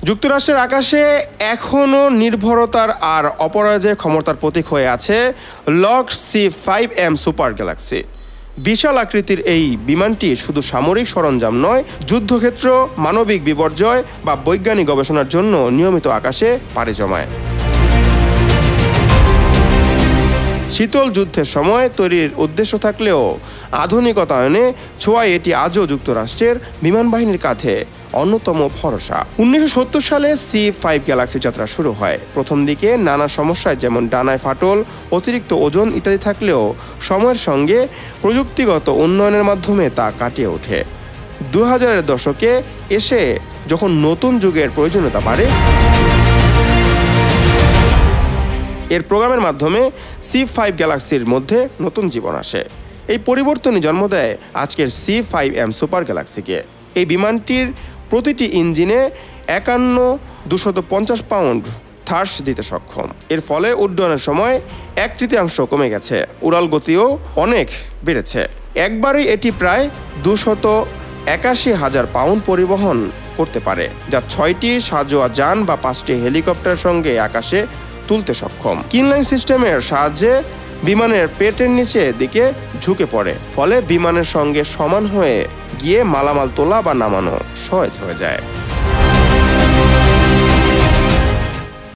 যুক্তরাষ্ট্রের আকাশে এখনও নির্ভরতার আর অপরাজয় ক্ষমতার প্রতীক হয়ে আছে লক C-5M সুপার গ্যালাক্সি। বিশাল আকৃতির এই বিমানটি শুধু সামরিক সরঞ্জাম নয়, যুদ্ধক্ষেত্র, মানবিক বিপর্যয় বা বৈজ্ঞানিক গবেষণার জন্য নিয়মিত আকাশে পাড়ি জমায়। শীতল যুদ্ধের সময় তৈরির উদ্দেশ্য থাকলেও আধুনিকতায়নে ছোঁয়ায় এটি আজও যুক্তরাষ্ট্রের বিমান বাহিনীর কাঁধে অন্যতম ভরসা। 1970 সালে C-5 গ্যালাক্সি যাত্রা শুরু হয়। প্রথম দিকে নানা সমস্যায় যেমন ডানায় ফাটল, অতিরিক্ত ওজন ইত্যাদি থাকলেও সময়ের সঙ্গে প্রযুক্তিগত উন্নয়নের মাধ্যমে তা কাটিয়ে ওঠে। 2000-এর দশকে এসে যখন নতুন যুগের প্রয়োজনীয়তা বাড়ে, এর প্রোগ্রামের মাধ্যমে C-5 গ্যালাক্সির মধ্যে নতুন জীবন আসে। এই পরিবর্তনই জন্ম দেয় আজকের C-5M সুপার গ্যালাক্সিকে। এই বিমানটির প্রতিটি ইঞ্জিনে 51-250 পাউন্ড থার্স দিতে সক্ষম। এর ফলে উড্ডয়নের সময় 1/3 কমে গেছে, উড়াল গতিও অনেক বেড়েছে। একবারই এটি প্রায় 281,000 পাউন্ড পরিবহন করতে পারে, যা 6টি সাঁজোয়া যান বা 5টি হেলিকপ্টারের সঙ্গে আকাশে তুলতে সক্ষম। কিনলাইন সিস্টেমের সাহায্যে বিমানের পেটের নিচে দিকে ঝুঁকে পড়ে, ফলে বিমানের সঙ্গে সমান হয়ে গিয়ে মালামাল তোলা বা নামানো সহজ হয়ে যায়।